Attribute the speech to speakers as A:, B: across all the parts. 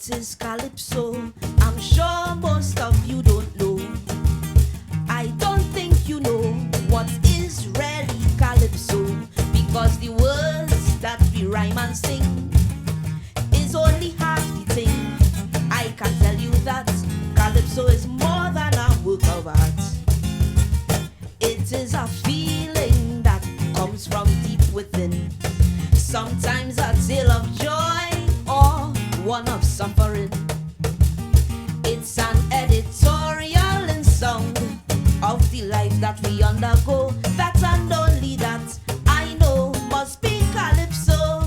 A: What is Calypso? I'm sure most of you don't know. I don't think you know what is really Calypso, because the words that we rhyme and sing is only half the thing. I can tell you that Calypso is more than a work of art. It is a feeling that comes from deep within. Sometimes a tale of joy or one of suffering. It's an editorial in song of the life that we undergo. That and only that I know must be Calypso.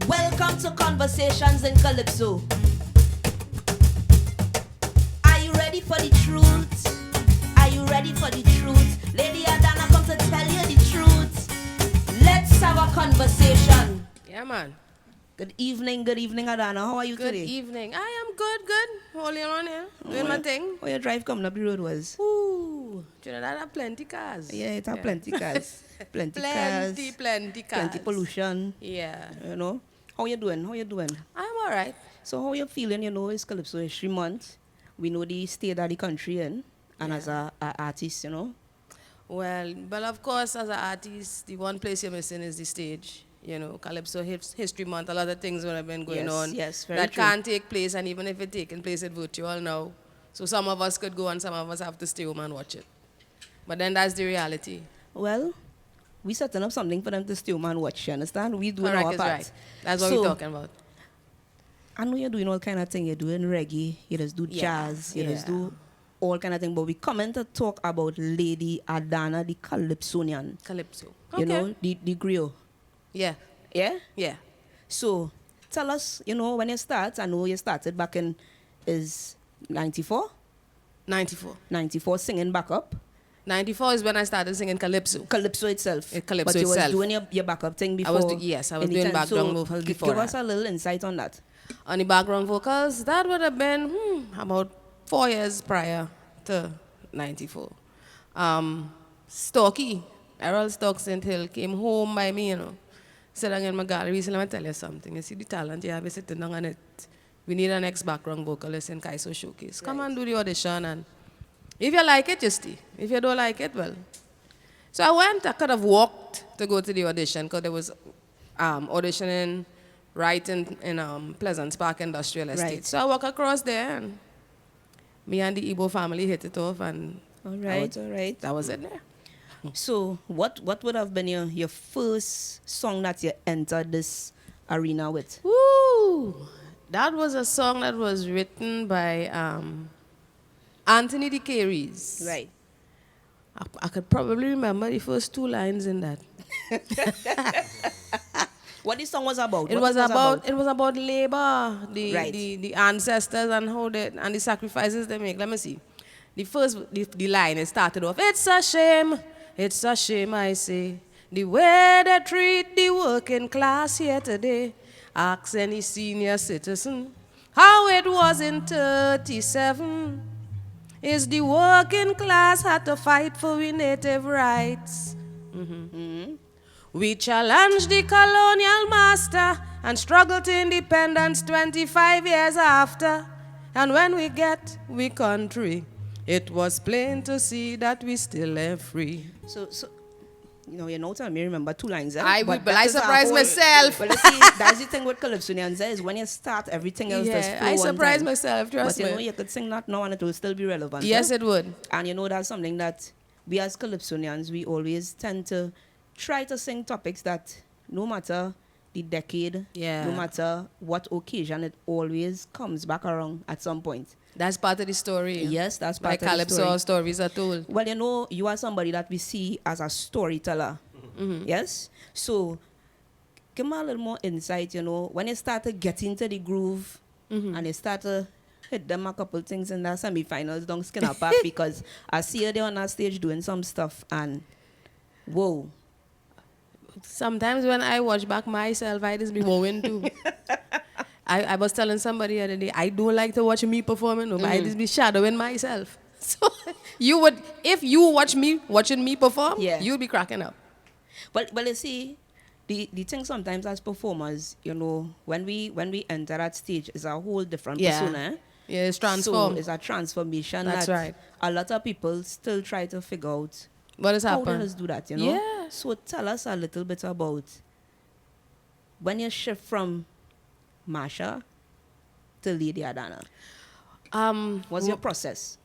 A: Welcome to Conversations in Calypso. Are you ready for the truth? Are you ready for the truth? Lady Adanna come to tell you the truth. Let's have a conversation.
B: Yeah, man.
A: Good evening, Adanna. How are you
B: Good
A: today?
B: evening. I am good. Holding on here. Doing my thing.
A: How your drive coming up the road was?
B: Ooh. Trinidad have plenty cars.
A: Yeah, it have plenty cars. Plenty cars.
B: Plenty cars.
A: Plenty pollution.
B: Yeah.
A: You know? How you doing?
B: I'm all right.
A: So how you feeling? You know, it's Calypso History Month. We know the state that the country in. And as a artist, you know?
B: Well, of course, as an artist, the one place you're missing is the stage. You know, Calypso History Month, a lot of things would have been going on
A: yes, very
B: that
A: true.
B: can't take place, and even if it taking place, it's virtual now. So some of us could go and some of us have to stay home and watch it. But then that's the reality.
A: Well, we setting up something for them to stay home and watch, you understand? We doing
B: Correct
A: our
B: is
A: part.
B: right. That's what we're talking about.
A: I know you're doing all kind of thing. You're doing reggae, you just do jazz, you just do all kind of thing. But we coming to talk about Lady Adanna, the Calypsonian.
B: Calypso.
A: You know, the griot.
B: Yeah.
A: Yeah?
B: Yeah.
A: So, tell us, you know, when you start, I know you started back in, is 94?
B: 94.
A: 94, singing back up.
B: 94 is when I started singing Calypso.
A: Calypso itself.
B: Calypso
A: but you
B: itself.
A: was doing your backup thing before.
B: I was doing background vocals before
A: Give us
B: that.
A: a little insight on that.
B: On the background vocals, that would have been about 4 years prior to 94. Stocky, Errol Stock St. Hill came home by me, you know. Said in my gallery, so let me tell you something. You see the talent you have, you sitting down on it. We need an ex-background vocalist in Calypso Showcase. Come and do the audition, and if you like it, just stay. If you don't like it, well. So I went, I could have walked to go to the audition, because there was auditioning right in Pleasant Park Industrial Estate.
A: Right.
B: So I walk across there, and me and the Igbo family hit it off, and
A: All right.
B: that was it there.
A: So, what would have been your first song that you entered this arena with?
B: Woo! That was a song that was written by Anthony de Carey's.
A: Right.
B: I could probably remember the first 2 lines in that.
A: What this song was about?
B: It was about labor,
A: Right.
B: the ancestors and how and the sacrifices they make. Let me see. The line, it started off, it's a shame, I say, the way they treat the working class here today. Ask any senior citizen how it was in 37. Is the working class had to fight for we native rights. We challenged the colonial master and struggled to independence 25 years after. And when we get we country, it was plain to see that we still are free.
A: So you know, tell me, remember 2 lines.
B: But I surprised myself.
A: But let's see, that's the thing with Calypsonians is when you start, everything else just flow
B: I
A: one
B: surprised
A: time.
B: myself, trust
A: But you know,
B: me.
A: you could sing that now and it will still be relevant.
B: Yes, it would.
A: And you know, that's something that we as Calypsonians, we always tend to try to sing topics that no matter the decade, no matter what occasion, it always comes back around at some point.
B: That's part of the story.
A: Yes, that's part
B: Like
A: of the
B: Calypso
A: story.
B: stories are told.
A: Well, you know, you are somebody that we see as a storyteller. Yes? So, give me a little more insight, you know, when you start to get into the groove and you start to hit them a couple things in the semi-finals down Skinner Park, because I see you there on that stage doing some stuff and, whoa.
B: Sometimes when I watch back myself, I just be wowing too. I was telling somebody the other day, I don't like to watch me performing, but I just be shadowing myself. So you would, if you watching me perform, you'd be cracking up.
A: But you see, the thing sometimes as performers, when we enter that stage, is a whole different
B: Yeah.
A: persona. Eh?
B: Yeah, it's
A: So
B: transformed.
A: it's a transformation
B: That's
A: that
B: right.
A: a lot of people still try to figure out
B: What has
A: how
B: happened?
A: does do that,
B: Yeah.
A: So tell us a little bit about when you shift from Marsha to Lady Adanna. What's your process?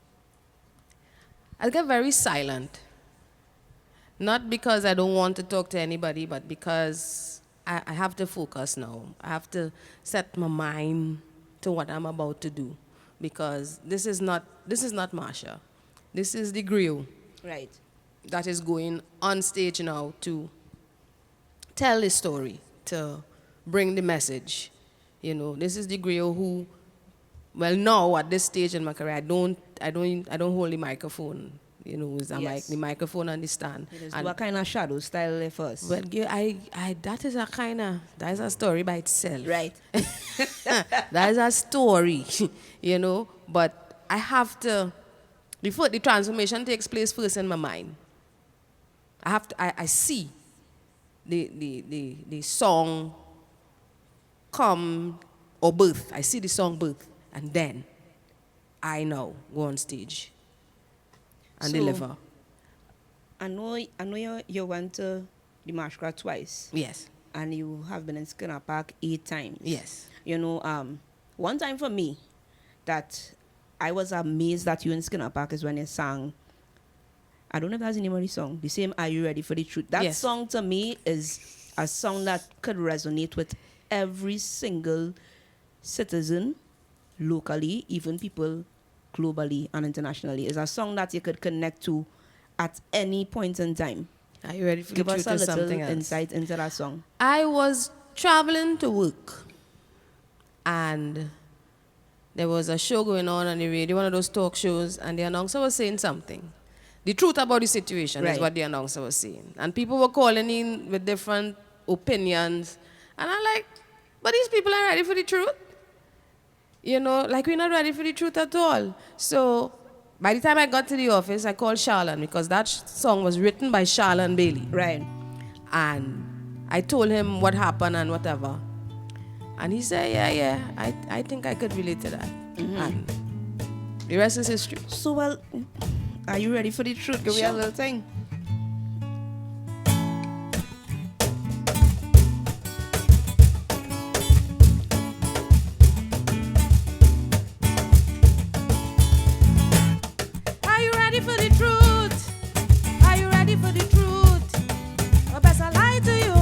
B: I get very silent. Not because I don't want to talk to anybody, but because I have to focus now. I have to set my mind to what I'm about to do. Because this is not Marsha. This is the griot
A: Right.
B: that is going on stage now to tell the story, to bring the message. This is the griot who, well, now at this stage in my career, I don't hold the microphone. It's
A: Yes.
B: the microphone and the stand.
A: It is
B: And
A: do a kind of shadow style there first.
B: well, that is a story by itself.
A: Right.
B: That is a story, But I have to, before the transformation takes place first in my mind. I see the song come or birth. I see the song birth, and then I now go on stage and
A: So,
B: deliver.
A: I know you went to the Mashkra twice.
B: Yes,
A: And you have been in Skinner Park 8 times.
B: yes,
A: One time for me that I was amazed that you in Skinner Park is when you sang, I don't know if that's the name of the song, the same Are You Ready for the Truth? That
B: Yes.
A: song to me is a song that could resonate with every single citizen locally, even people globally and internationally. It's a song that you could connect to at any point in time.
B: Are you ready for
A: Give
B: the
A: us
B: truth
A: a
B: or
A: little
B: something else?
A: insight into that song.
B: I was traveling to work, and there was a show going on the radio, one of those talk shows, and the announcer was saying something. The truth about the situation is
A: Right.
B: what the announcer was saying. And people were calling in with different opinions. And I'm like, but these people aren't ready for the truth. We're not ready for the truth at all. So by the time I got to the office, I called Charlene, because that song was written by Charlene Bailey.
A: Right.
B: And I told him what happened and whatever. And he said, yeah, I think I could relate to that. And the rest is history.
A: So, well, are you ready for the truth? Give me a
B: Sure.
A: little thing.
B: Are you ready for the truth? Are you ready for the truth? Or best I lie to you,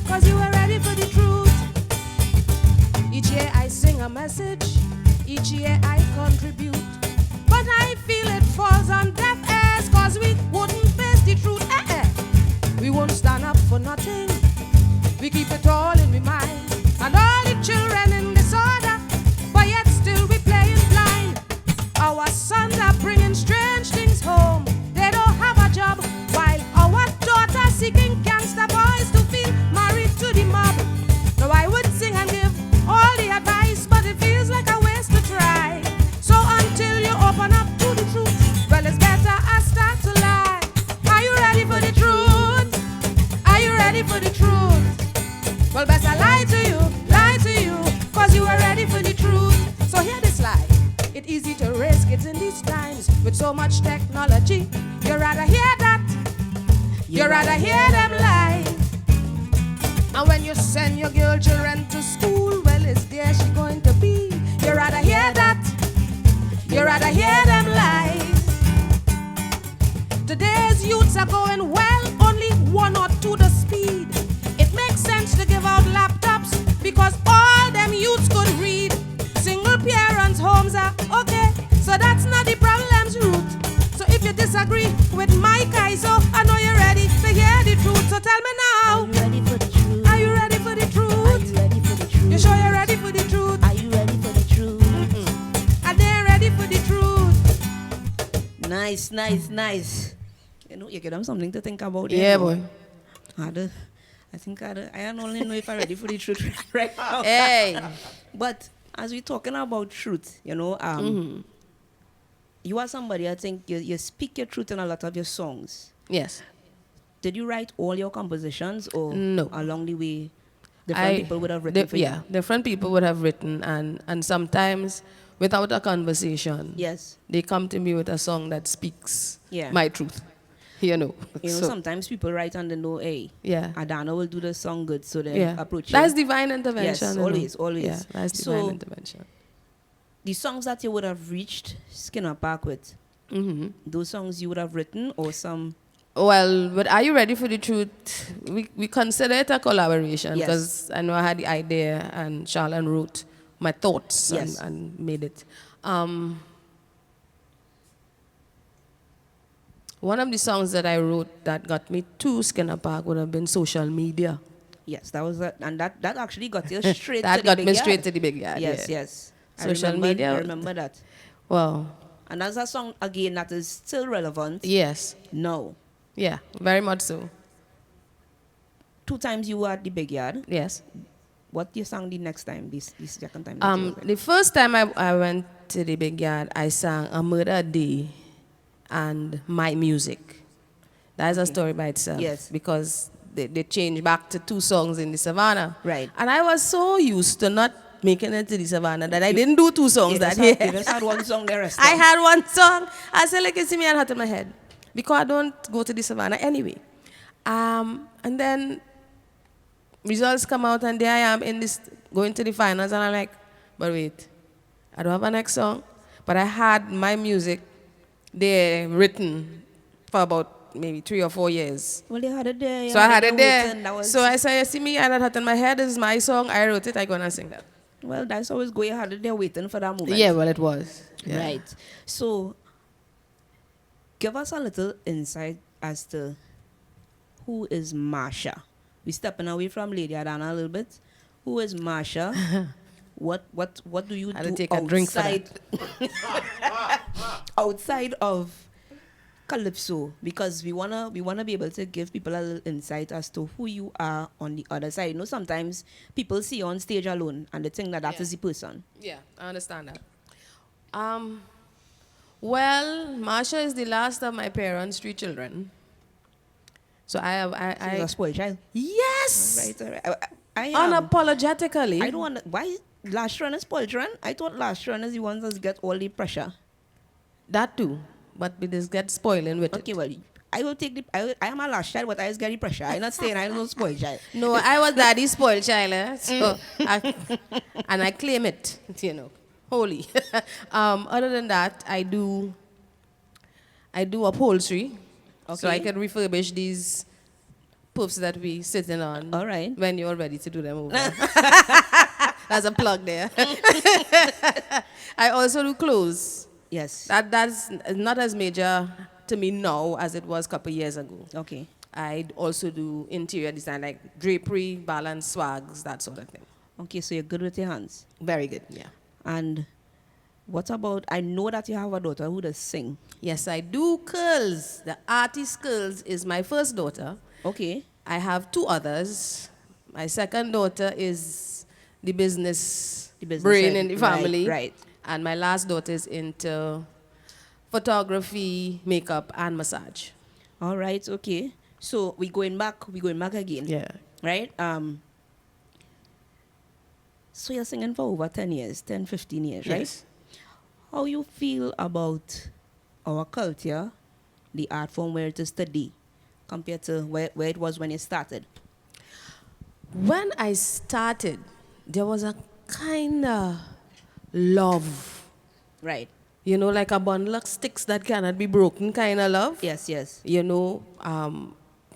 B: 'cause you are ready for the truth. Each year I sing a message, each year I contribute. But I feel it falls on deaf ears, 'cause we wouldn't face the truth. We won't stand up for nothing. We keep it all in my mind. And all the children in disorder, but yet still we playing blind. Our sons are bringing strange things home. They don't have a job, while our daughters seeking gangster boys to feel married to the mob. Now I would sing and give all the advice, but it feels like a waste to try. So until you open up to the truth, well, it's better I start to lie. Are you ready for the truth? Are you ready for the truth? Well, best I lie to you, 'cause you are ready for the truth. So hear this lie. It's easy to raise kids in these times with so much technology. You rather hear that, you rather hear them lie. And when you send your girl children to school, well, is there she going to be? You rather hear that, you rather hear them lie. Today's youths are going well, only 1 or 2 the speed. It makes sense to give out laptops, because all them youths could read. Single parents' homes are okay, so that's not the problem's root. So if you disagree with my Kaizo, I know you're ready to hear the truth. So tell me now,
A: Are you ready for the truth?
B: are you ready for the
A: Are
B: truth?
A: you ready for the truth?
B: You sure you're ready for the truth?
A: Are you ready for the truth?
B: Are they ready for the truth?
A: Nice, nice, nice. You give them something to think about.
B: Yeah, boy.
A: I don't only know if I'm ready for the truth right now.
B: Hey.
A: But as we're talking about truth, you are somebody, I think you speak your truth in a lot of your songs.
B: Yes.
A: Did you write all your compositions, or
B: No.
A: along the way, different people would have written for
B: yeah,
A: you?
B: different people would have written, and sometimes without a conversation,
A: Yes.
B: they come to me with a song that speaks
A: Yeah.
B: my truth, you know.
A: You know,
B: So,
A: sometimes people write and they know, hey,
B: yeah,
A: Adanna will do the song good, so they
B: yeah.
A: approach
B: That's
A: you.
B: divine intervention.
A: Yes,
B: you know.
A: always, always.
B: Yeah, that's divine
A: So
B: intervention.
A: the songs that you would have reached Skinner Park with, those songs you would have written, or some.
B: Well, but are you ready for the truth? We consider it a collaboration
A: Yes.
B: because I know I had the idea and Charlene wrote my thoughts
A: Yes.
B: and made it. One of the songs that I wrote that got me to Skinner Park would have been Social Media.
A: Yes, that was and that actually got you straight
B: That
A: to the
B: got
A: big
B: me
A: yard.
B: straight to the big yard.
A: Yes,
B: yeah.
A: yes.
B: Social media.
A: I remember that.
B: Well,
A: And that's a song again that is still relevant.
B: yes.
A: No.
B: Yeah, very much so.
A: 2 times you were at the big yard.
B: Yes.
A: What you sang the next time? This second time. That you was there?
B: The first time I went to the big yard, I sang A Murder Day and My Music. That is a story by itself.
A: Yes.
B: Because they changed back to 2 songs in the Savannah.
A: Right.
B: And I was so used to not making it to the Savannah that I didn't do 2 songs that year.
A: You just had one song the rest.
B: I had one song. I said, like, you see me and hot in my head. Because I don't go to the Savannah anyway. And then results come out and there I am in this, going to the finals, and I'm like, but wait, I don't have a next song. But I had my music there written for about maybe 3 or 4 years.
A: Well, you had it there. You
B: So I had it
A: written,
B: there. So I said, you see me, I had it in my head, this is my song, I wrote it, I gonna sing that.
A: well, that's always good. You had it there waiting for that moment.
B: Yeah, well, it was. Yeah.
A: Right. So, give us a little insight as to who is Marsha. We're stepping away from Lady Adanna a little bit. Who is Marsha? What do you
B: I'll
A: do
B: take a drink for
A: outside outside of Calypso? Because we wanna be able to give people a little insight as to who you are on the other side. You know, sometimes people see you on stage alone and they think that that is the person.
B: Yeah, I understand that. Well, Marsha is the last of my parents' 3 children. So I have,
A: She's a spoiled child.
B: yes,
A: All right. I
B: unapologetically.
A: I don't want. Why last run is spoiled run? I thought last run is the ones that get all the pressure.
B: That too, but we just get spoiling with
A: Okay,
B: it.
A: well, I will take the. I am a last child, but I just get the pressure. I'm not saying I'm not spoiled child.
B: No, I was daddy's spoiled child, so and I claim it, you know, wholly. Other than that, I do upholstery, so I
A: Okay.
B: can refurbish these puffs that we sitting on.
A: All right.
B: When you're ready to do them over. That's a plug there. I also do clothes.
A: Yes.
B: That's not as major to me now as it was a couple years ago.
A: Okay.
B: I also do interior design, like drapery, balance, swags, that sort of thing.
A: Okay, so you're good with your hands.
B: Very good, yeah.
A: And what about? I know that you have a daughter who does sing.
B: Yes, I do curls. The artist curls is my first daughter.
A: Okay.
B: I have 2 others. My second daughter is the business, brain in the family.
A: Right.
B: And my last daughter is into photography, makeup, and massage.
A: All right. Okay. So we going back. We going back again.
B: Yeah.
A: Right. So you're singing for over 10 years, 10, 15 years, right?
B: Yes.
A: How you feel about our culture, the art form where it is today, compared to where it was when it started?
B: When I started, there was a kind of love.
A: Right.
B: You know, like a bundle of sticks that cannot be broken kind of love.
A: Yes, yes.
B: You know,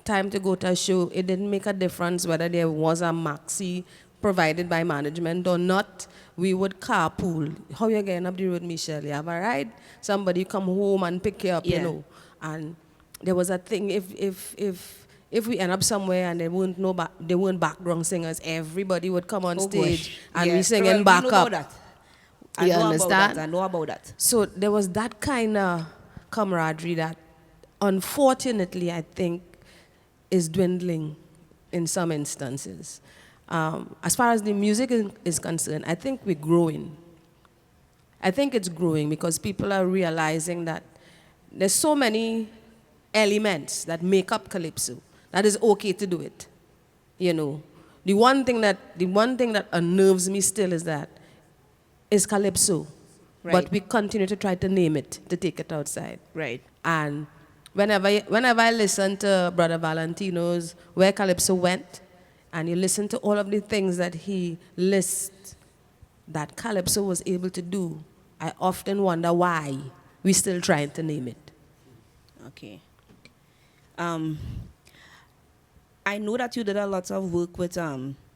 B: time to go to a show, it didn't make a difference whether there was a maxi provided by management or not. We would carpool. How you getting up the road, Michelle? You have a ride? Somebody come home and pick you up,
A: Yeah.
B: you know. And there was a thing, if we end up somewhere and there weren't background singers, everybody would come on stage
A: gosh.
B: and
A: Yeah.
B: we singing
A: Well, we
B: back
A: know
B: up.
A: about that. I
B: You
A: know
B: understand?
A: About that. I know about that.
B: So there was that kind of camaraderie that, unfortunately, I think is dwindling in some instances. As far as the music is concerned, I think we're growing. I think it's growing because people are realizing that there's so many elements that make up Calypso. that is okay to do it. You know, the one thing that unnerves me still is that is calypso,
C: Right.
B: but we continue to try to name it to take it outside.
C: Right.
B: And whenever I listen to Brother Valentino's Where Calypso Went, and you listen to all of the things that he lists that Calypso was able to do, I often wonder why we're still trying to name it.
C: Okay. Um, I know that you did a lot of work with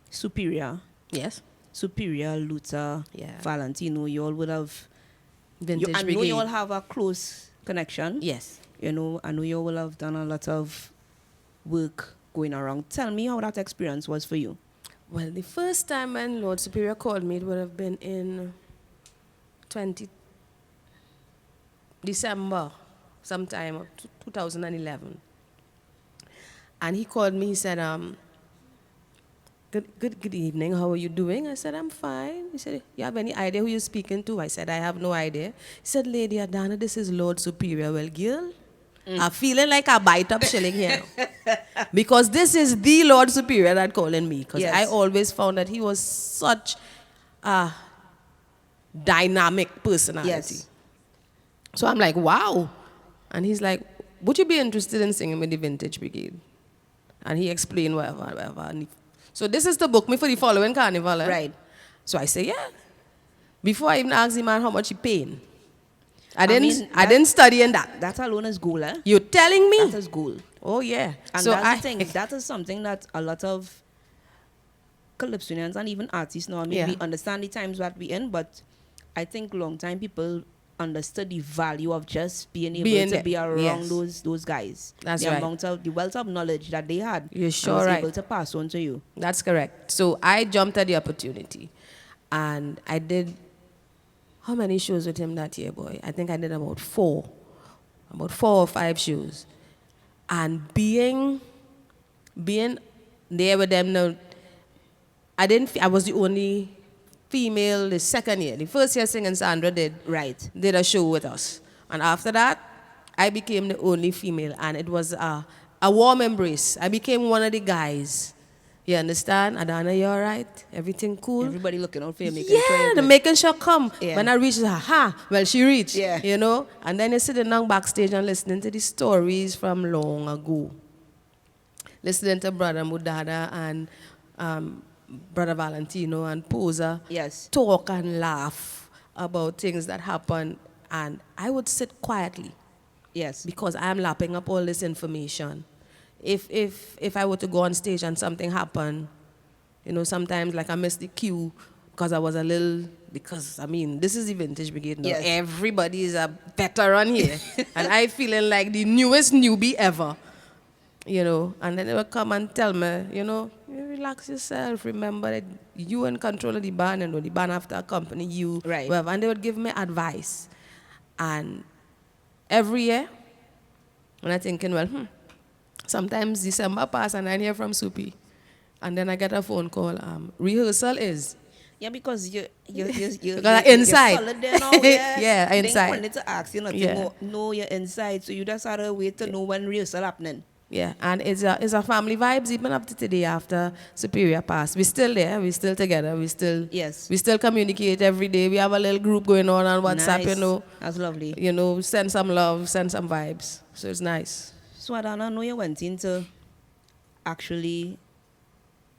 C: Superior,
B: Yes?
C: Luther,
B: Yeah.
C: Valentino. You all would have.
B: Vintage
C: I know
B: Brigade.
C: you all have a close connection.
B: Yes.
C: You know, I know you all will have done a lot of work going around. Tell me how that experience was for you.
B: Well, the first time when Lord Superior called me, it would have been in 20 December, sometime of 2011. And he called me, he said, good evening, how are you doing? I said, I'm fine. He said, you have any idea who you're speaking to? I said, I have no idea. He said, Lady Adanna, this is Lord Superior. Well, girl, I'm feeling like a bite up shilling here now. Because this is the Lord Superior that calling me. Because
C: Yes.
B: I always found that he was such a dynamic personality.
C: Yes.
B: So I'm like, wow. And he's like, would you be interested in singing with the Vintage Brigade? And he explained whatever. So this is to book me for the following carnival. Eh?
C: Right.
B: So I say, yeah. Before I even asked the man how much he paying. I
C: mean,
B: didn't study in that.
C: That alone is goal, eh?
B: You're telling me?
C: That is goal.
B: Oh, yeah.
C: And
B: so
C: that's the thing. That is something that a lot of calypsonians and even artists now maybe
B: Yeah.
C: understand the times that we're in, but I think long time people understood the value of just being able
B: Being
C: to
B: there.
C: be around
B: Yes.
C: those guys.
B: That's
C: the
B: right.
C: amount of the wealth of knowledge that they had.
B: You're
C: and
B: sure
C: was
B: right.
C: able to pass on to you.
B: That's correct. So I jumped at the opportunity. And I did, how many shows with him that year, boy? I think I did about 4 or 5 shows. And being there with them now, I was the only female the second year. The first year singing Sandra did a show with us. And after that, I became the only female. And it was a warm embrace. I became one of the guys. You understand? Adanna, you all right? Everything cool?
C: Everybody looking out for you, making sure.
B: Yeah, the making sure come.
C: Yeah.
B: When I reached, well, she reached.
C: Yeah.
B: You know? And then you're sitting down backstage and listening to the stories from long ago. Listening to Brother Mudada and Brother Valentino and Posa
C: Yes.
B: talk and laugh about things that happen. And I would sit quietly
C: Yes.
B: because I am lapping up all this information. If I were to go on stage and something happened, you know, sometimes like I missed the cue because I was a little, because I mean, this is the Vintage Brigade now.
C: Yes.
B: Everybody is a veteran here. And I feeling like the newest newbie ever, you know. And then they would come and tell me, you know, you relax yourself. Remember that you in control of the band and the band have to accompany you.
C: Right.
B: Whatever. And they would give me advice. And every year, and I'm thinking, well, sometimes December pass and I hear from Soupy. And then I get a phone call. Rehearsal is.
C: Yeah, because you
B: Because I'm inside.
C: You're solid there now, yeah.
B: Yeah,
C: They
B: inside.
C: wanted to ask you nothing
B: Yeah.
C: more. No, you're inside, so you just had to wait to know when rehearsal happening.
B: Yeah, and it's a family vibes even up to today after Superior pass. We're still there. We're still together. We still communicate every day. We have a little group going on WhatsApp,
C: Nice.
B: you know.
C: That's lovely.
B: You know, send some love, send some vibes. So it's nice.
C: So Adanna, I know you went into actually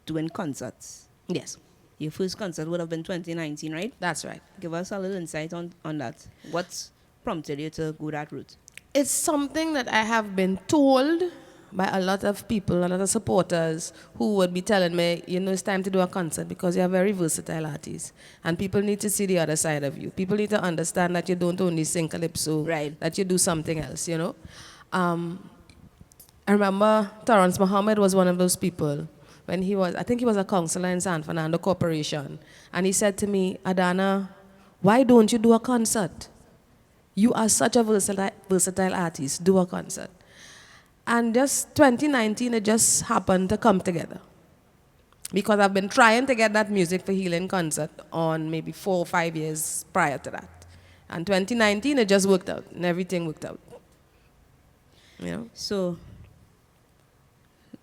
C: doing concerts.
B: Yes,
C: Your first concert would have been 2019, right?
B: that's right.
C: Give us a little insight on that. What prompted you to go that route?
B: It's something that I have been told by a lot of people, a lot of supporters who would be telling me, you know, it's time to do a concert because you're a very versatile artist. And people need to see the other side of you. People need to understand that you don't only sing calypso,
C: Right.
B: that you do something else, you know. I remember Terrence Muhammad was one of those people when I think he was a counselor in San Fernando Corporation. And he said to me, Adanna, why don't you do a concert? You are such a versatile artist. Do a concert. And just 2019, it just happened to come together. Because I've been trying to get that Music for Healing concert on maybe 4 or 5 years prior to that. And 2019, it just worked out. And everything worked out. You know?
C: So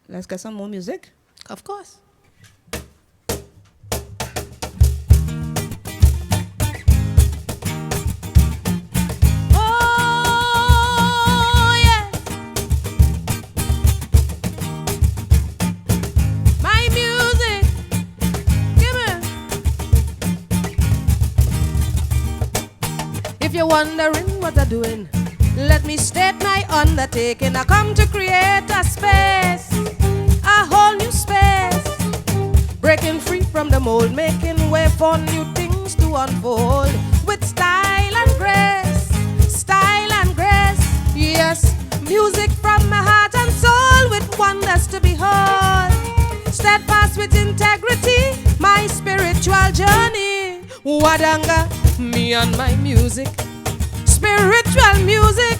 C: Let's get some more music.
B: Of course. Oh, yeah. My music. Give me. If you're wondering what I'm doing, let me state my undertaking. I come to create a space, a whole new space, breaking free from the mold, making way for new things to unfold with style and grace, style and grace. Yes, music from my heart and soul with wonders to behold. Steadfast with integrity, my spiritual journey. Wadanga, me and my music. Spiritual music,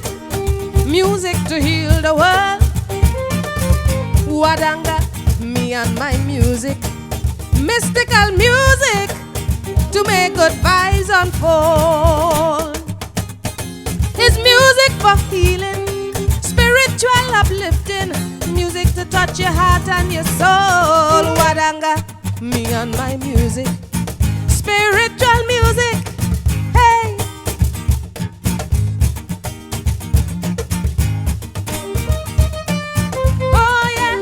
B: music to heal the world. Wadanga, me and my music. Mystical music to make good vibes unfold. It's music for healing, spiritual uplifting, music to touch your heart and your soul. Wadanga, me and my music. Spiritual music, hey. Oh yeah.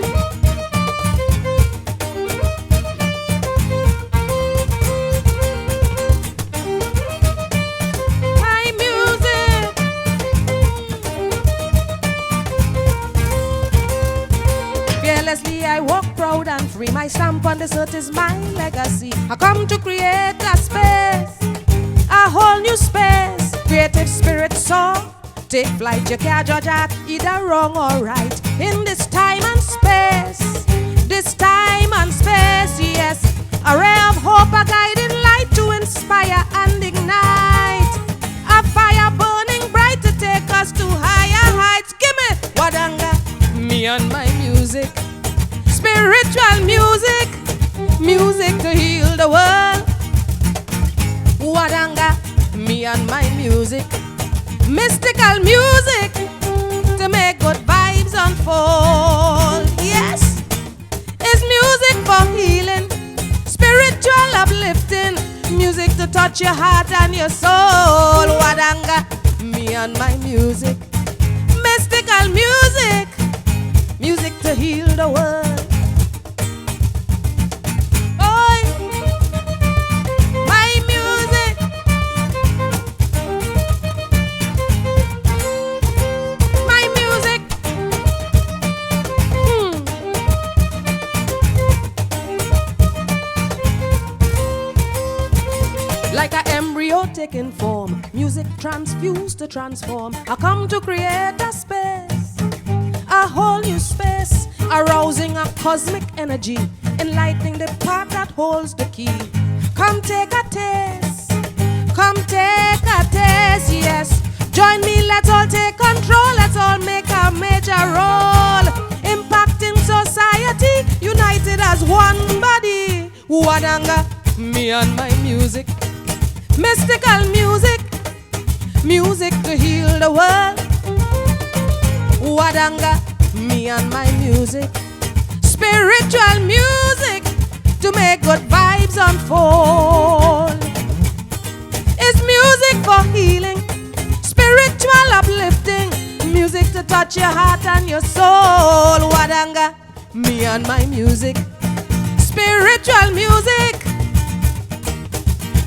B: My music. Fearlessly I walk proud and free. My stamp on this earth is my legacy. I come to create a space, a whole new space. Creative spirit soar, take flight. You can't judge at either wrong or right. In this time and space, this time and space, yes. A ray of hope, a guiding light to inspire and ignite. A fire burning bright to take us to higher heights. Give me Wadanga, me and my music. Spiritual music, music to heal the world. Wadanga, me and my music. Mystical music to make good vibes unfold. Yes, it's music for healing, spiritual uplifting, music to touch your heart and your soul. Wadanga, me and my music. Mystical music, music to heal the world. Oh, my music. My music. Like an embryo taking form, music transfused to transform. I come to create a space, a whole new space, arousing a cosmic energy, enlightening the part that holds the key. Come take a taste, come take a taste, yes. Join me, let's all take control, let's all make a major role, impacting society, united as one body. Wadanga, me and my music. Mystical music, music to heal the world. Wadanga, me and my music. Spiritual music to make good vibes unfold. It's music for healing, spiritual uplifting, music to touch your heart and your soul. Wadanga, me and my music. Spiritual music,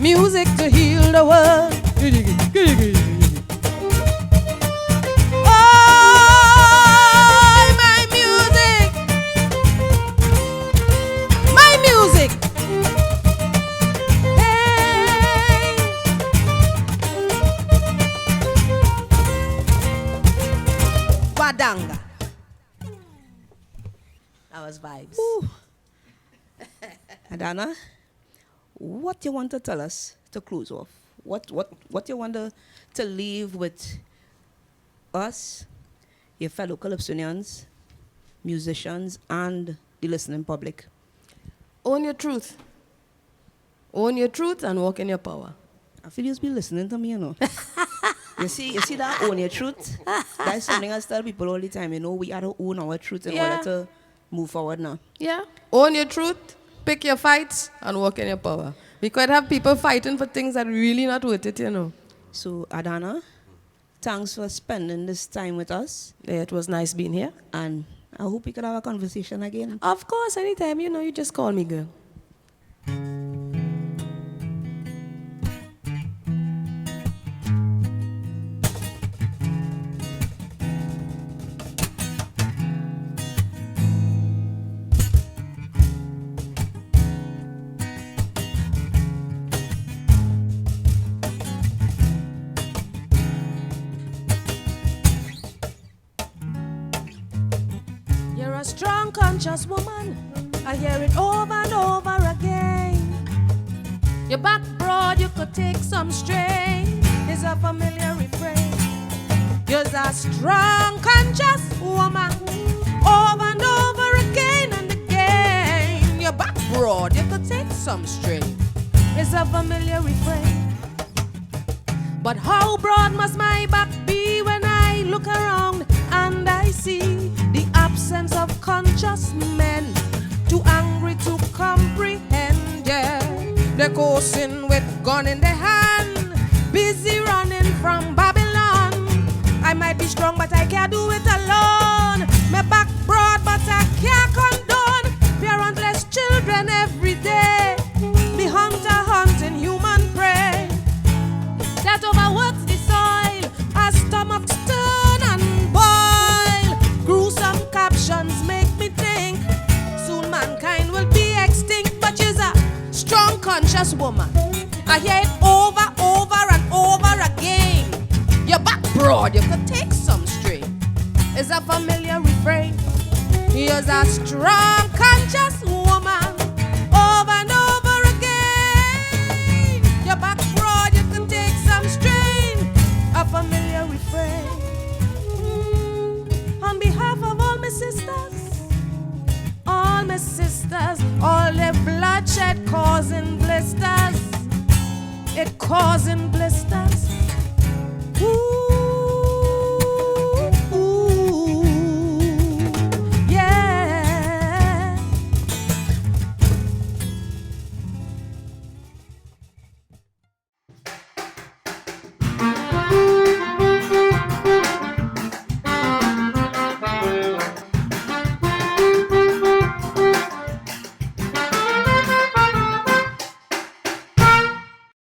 B: music to heal the world. Oh, my music. My music. Hey. Wadanga. That was vibes.
C: Ooh. Adanna, what you want to tell us to close off? What you want to leave with us, your fellow Calypsonians, musicians, and the listening public?
B: Own your truth. Own your truth and walk in your power.
C: I feel you'll be listening to me, you know. You see that own your truth? That's something I tell people all the time, you know, we have to own our truth in order to move forward now.
B: Yeah. Own your truth, pick your fights, and walk in your power. We could have people fighting for things that really not worth it, you know.
C: So, Adanna, thanks for spending this time with us.
B: Yeah, it was nice being here.
C: And I hope we could have a conversation again.
B: Of course, anytime, you know, you just call me, girl. You're a strong, conscious woman. I hear it over and over again. Your back broad, you could take some strain. Is a familiar refrain. You're a strong, conscious woman. Over and over again and again. Your back broad, you could take some strain. Is a familiar refrain. But how broad must my back be when I look around and I see the absence of conscious men, too angry to comprehend, yeah. They're coursing with gun in their hand, busy running from Babylon. I might be strong, but I can't do it alone. My back broad, but I can't condone parentless children every day. The hunter hunting human prey that overworks the soil, our stomachs turn and boil. Gruesome captions make me think soon mankind will be extinct. But she's a strong, conscious woman. I hear it over and over again. Your back broad, you could take some strain. It's a familiar refrain. You're a strong, conscious woman. Over and over again. Your back broad, you could take some strain. A familiar refrain. On behalf of all my sisters, all their bloodshed causing blisters. It causing blisters.